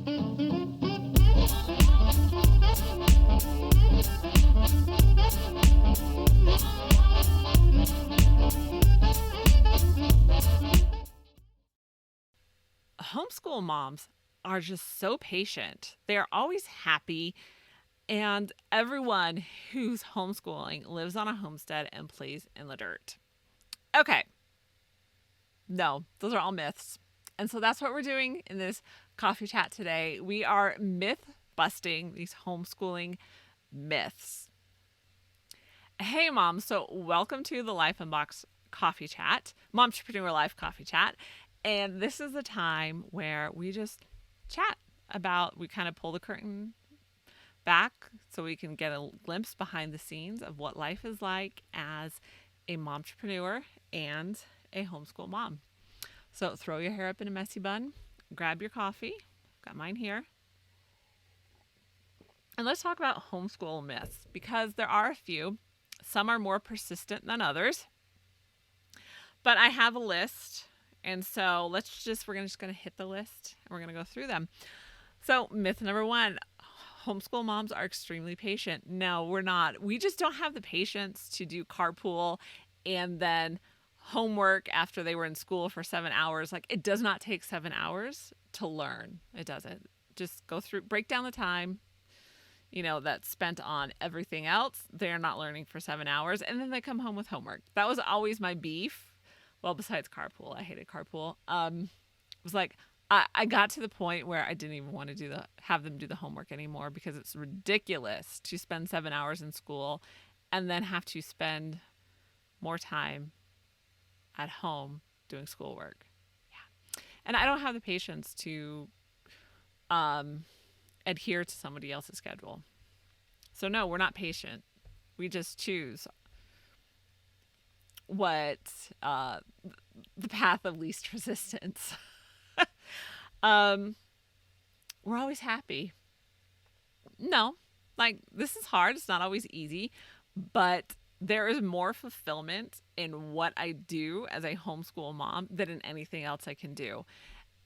Homeschool moms are just so patient. They are always happy, and everyone who's homeschooling lives on a homestead and plays in the dirt. Okay, no, those are all myths. And so that's what we're doing in this coffee chat today. We are myth busting these homeschooling myths. Hey, mom. So, welcome to the Life Unboxed Coffee Chat, Momtrepreneur Life Coffee Chat. And this is the time where we just chat about, we kind of pull the curtain back so we can get a glimpse behind the scenes of what life is like as a momtrepreneur and a homeschool mom. So throw your hair up in a messy bun, grab your coffee, got mine here, and let's talk about homeschool myths, because there are a few. Some are more persistent than others, but I have a list. And so we're just going to hit the list and we're going to go through them. So myth number 1, homeschool moms are extremely patient. No, we're not. We just don't have the patience to do carpool and then homework after they were in school for 7 hours. Like, it does not take 7 hours to learn. It doesn't. Just go through, break down the time, that's spent on everything else. They're not learning for 7 hours. And then they come home with homework. That was always my beef. Well, besides carpool, I hated carpool. It was like, I got to the point where I didn't even want to have them do the homework anymore, because it's ridiculous to spend 7 hours in school and then have to spend more time at home doing schoolwork. Yeah. And I don't have the patience to adhere to somebody else's schedule. So no, we're not patient. We just choose what the path of least resistance. We're always happy. No, like, this is hard. It's not always easy, but there is more fulfillment in what I do as a homeschool mom than in anything else I can do.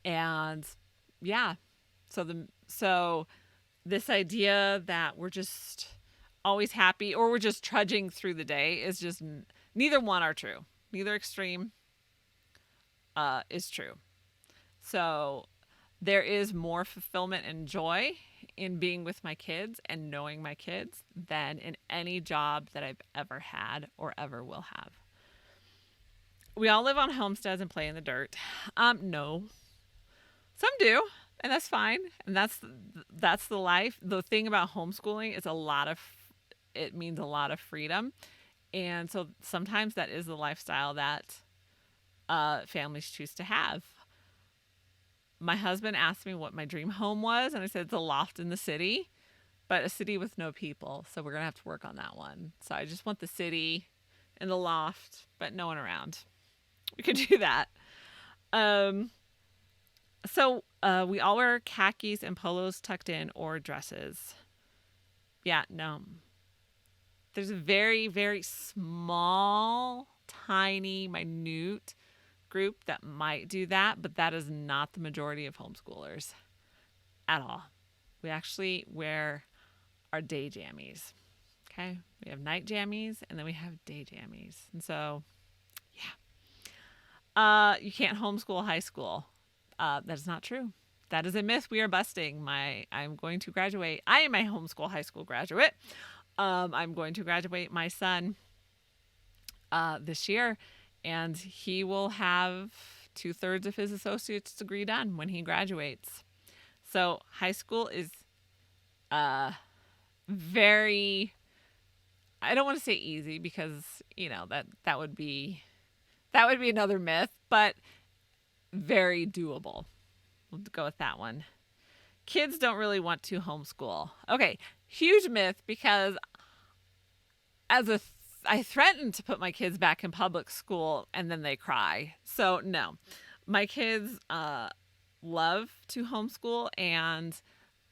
And yeah, so this idea that we're just always happy or we're just trudging through the day is just, neither one are true. Neither extreme is true. So there is more fulfillment and joy in being with my kids and knowing my kids than in any job that I've ever had or ever will have. We all live on homesteads and play in the dirt. No. Some do, and that's fine. And that's the life. The thing about homeschooling is it means a lot of freedom. And so sometimes that is the lifestyle that families choose to have. My husband asked me what my dream home was, and I said it's a loft in the city, but a city with no people. So we're going to have to work on that one. So I just want the city and the loft, but no one around. We could do that. So we all wear khakis and polos tucked in, or dresses. Yeah, no. There's a very, very small, tiny, minute group that might do that, but that is not the majority of homeschoolers at all. We actually wear our day jammies. Okay? We have night jammies and then we have day jammies. And so, yeah. You can't homeschool high school. That is not true. That is a myth we are busting. I'm going to graduate. I am a homeschool high school graduate. I'm going to graduate my son this year, and he will have 2/3 of his associate's degree done when he graduates. So high school is very, I don't want to say easy, because that would be another myth, but very doable. We'll go with that one. Kids don't really want to homeschool. Okay, huge myth, because I threatened to put my kids back in public school and then they cry. So no, my kids love to homeschool, and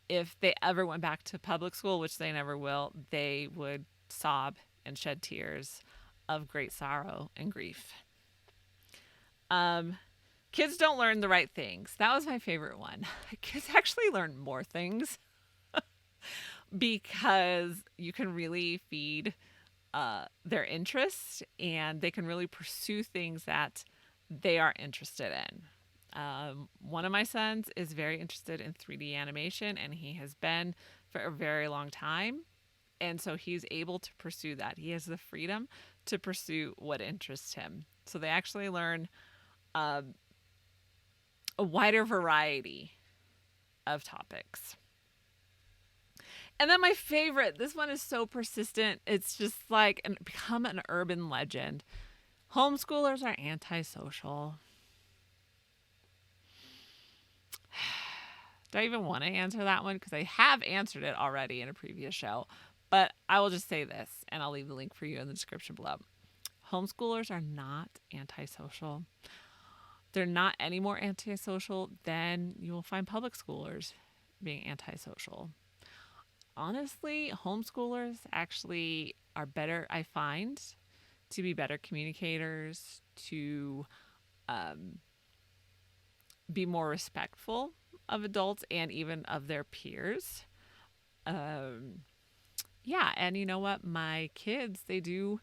if they ever went back to public school, which they never will, they would sob and shed tears of great sorrow and grief. Kids don't learn the right things. That was my favorite one. Kids actually learn more things because you can really feed their interests, and they can really pursue things that they are interested in. One of my sons is very interested in 3D animation, and he has been for a very long time. And so he's able to pursue that. He has the freedom to pursue what interests him. So they actually learn a wider variety of topics. And then my favorite, this one is so persistent. It's just like become an urban legend. Homeschoolers are antisocial. Do I even want to answer that one? Because I have answered it already in a previous show. But I will just say this, and I'll leave the link for you in the description below. Homeschoolers are not antisocial. They're not any more antisocial than you will find public schoolers being antisocial. Honestly, homeschoolers actually are better, I find, to be better communicators, to be more respectful of adults and even of their peers. Yeah, and you know what? My kids, they do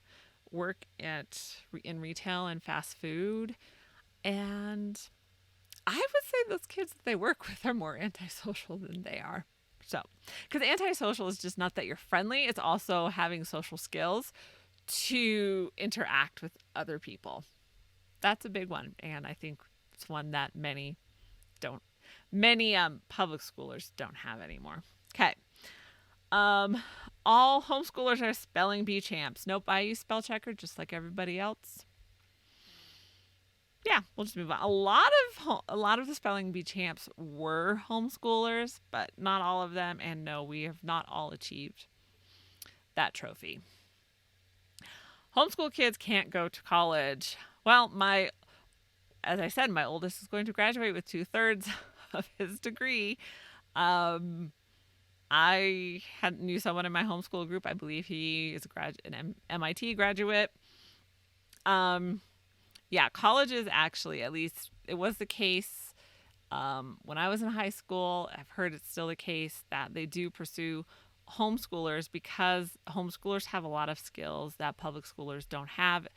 work in retail and fast food, and I would say those kids that they work with are more antisocial than they are. So, because antisocial is just not that you're friendly, it's also having social skills to interact with other people. That's a big one, and I think it's one that many public schoolers don't have anymore. Okay. All homeschoolers are spelling bee champs. Nope, I use spell checker just like everybody else. Yeah, we'll just move on. A lot of the spelling bee champs were homeschoolers, but not all of them. And no, we have not all achieved that trophy. Homeschool kids can't go to college. Well, as I said, my oldest is going to graduate with 2/3 of his degree. I knew someone in my homeschool group. I believe he is an MIT graduate. Yeah, colleges actually, at least it was the case when I was in high school. I've heard it's still the case that they do pursue homeschoolers because homeschoolers have a lot of skills that public schoolers don't have,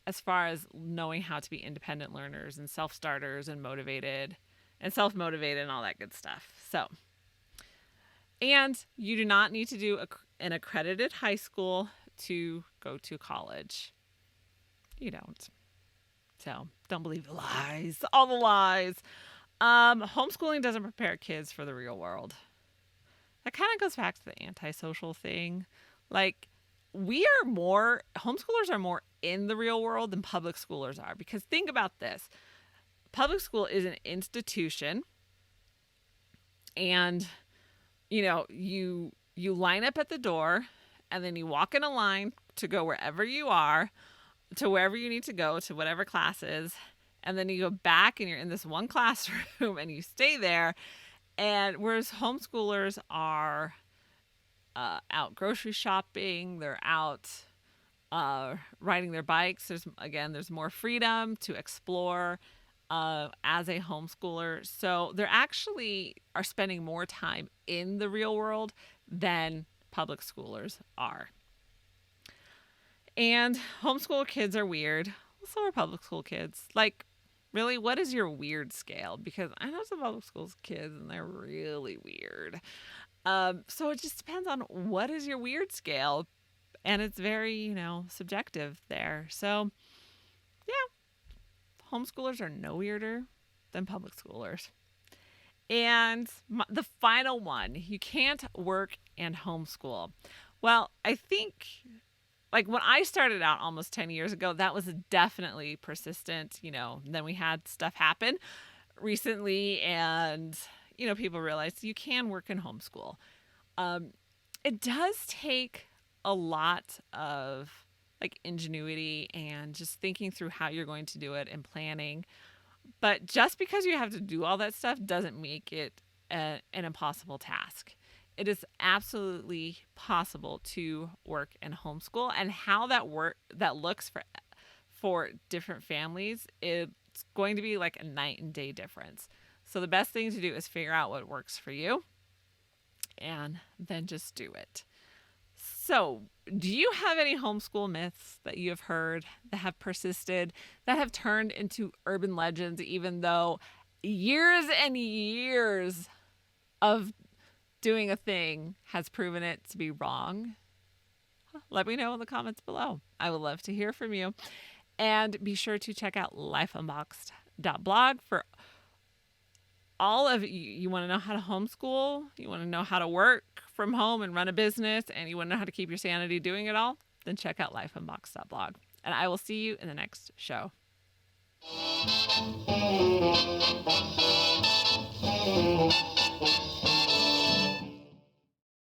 as far as knowing how to be independent learners and self-starters and motivated and self-motivated and all that good stuff. So, and you do not need to do an accredited high school to go to college. You don't. So don't believe the lies, all the lies. Homeschooling doesn't prepare kids for the real world. That kind of goes back to the antisocial thing. Like, homeschoolers are more in the real world than public schoolers are. Because think about this. Public school is an institution, and you line up at the door, and then you walk in a line to go wherever you are, to wherever you need to go, to whatever classes, and then you go back and you're in this one classroom and you stay there. And whereas homeschoolers are out grocery shopping, they're out riding their bikes. There's more freedom to explore as a homeschooler. So they're actually are spending more time in the real world than public schoolers are. And homeschool kids are weird. So are public school kids. Like, really, what is your weird scale? Because I know some public school kids and they're really weird. So it just depends on what is your weird scale. And it's very, subjective there. So, yeah, homeschoolers are no weirder than public schoolers. And the final one, you can't work and homeschool. Well, I think, like, when I started out almost 10 years ago, that was definitely persistent. Then we had stuff happen recently, and, people realized you can work and homeschool. It does take a lot of, like, ingenuity and just thinking through how you're going to do it and planning. But just because you have to do all that stuff doesn't make it an impossible task. It is absolutely possible to work and homeschool, and how that looks for different families, It's going to be like a night and day difference. So the best thing to do is figure out what works for you and then just do it. So, do you have any homeschool myths that you have heard that have persisted, that have turned into urban legends, even though years and years of doing a thing has proven it to be wrong? Let me know in the comments below. I would love to hear from you. And be sure to check out lifeunboxed.blog for all of you want to know how to homeschool, you want to know how to work from home and run a business, and you want to know how to keep your sanity doing it all, then check out lifeunboxed.blog. And I will see you in the next show.